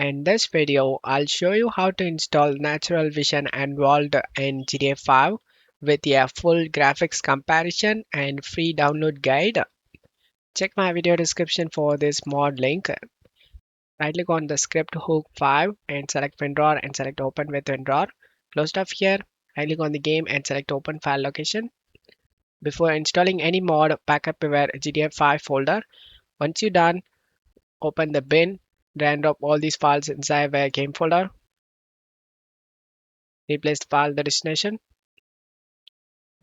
In this video, I'll show you how to install NaturalVision Evolved in GTA 5 with a full graphics comparison and free download guide. Check my video description for this mod link. Right click on the script hook 5 and select WinRAR and select open with WinRAR. Closed off here, right click on the game and select open file location. Before installing any mod, backup your GTA 5 folder. Once you're done, open the bin, drag and drop all these files inside the game folder. Replace the file the destination,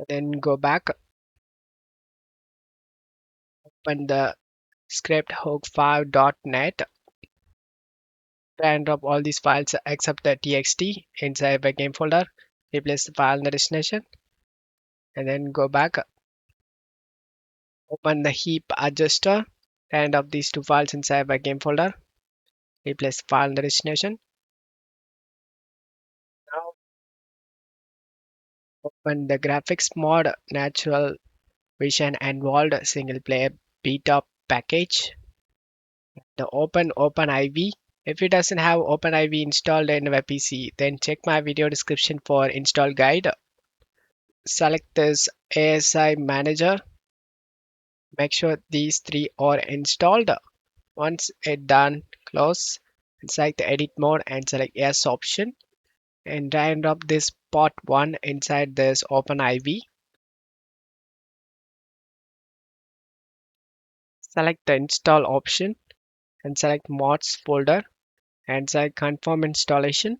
then go back, open the script hook5.net, drag and drop all these files except the txt inside the game folder, replace the file in the destination, and then go back, open the heap adjuster, drag and drop these two files inside the game folder, replace the file in the destination. Now open the graphics mod Natural Vision Evolved single player beta package. The OpenIV. If it doesn't have OpenIV installed in your PC, then check my video description for install guide. Select this ASI manager. Make sure these three are installed. Once it's done, close and select the edit mode and select yes option and drag and drop this part 1 inside this OpenIV. Select the install option and select mods folder and select confirm installation.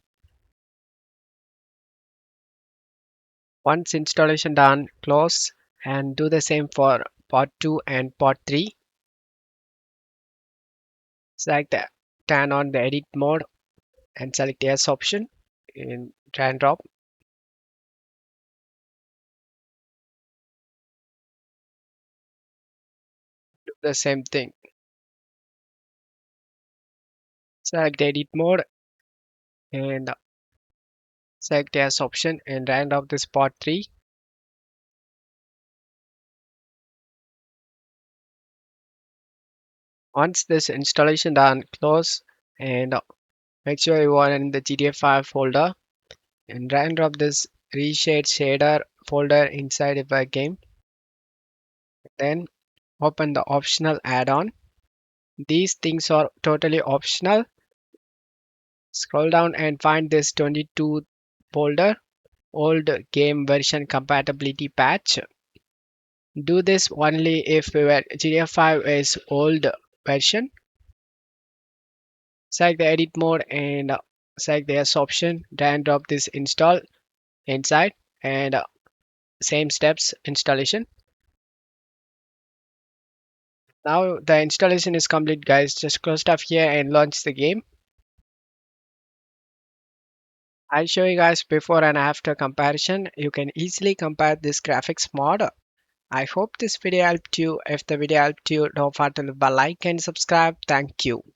Once installation done, close and do the same for part 2 and part 3. Select turn on the edit mode and select yes option and drag and drop. Do the same thing. Select edit mode and select yes option and drag and drop this part 3. Once this installation done, close and make sure you are in the GTA 5 folder and drag and drop this reshade shader folder inside of the game. Then open the optional add-on. These things are totally optional. Scroll down and find this 22 folder, old game version compatibility patch. Do this only if your GTA 5 is old version. Select the edit mode and select the yes option, drag and drop this install inside and same steps installation. Now the installation is complete, guys. Just close stuff here and launch the game. I'll show you guys before and after comparison. You can easily compare this graphics mod. I hope this video helped you. If the video helped you, don't forget to leave a like and subscribe. Thank you.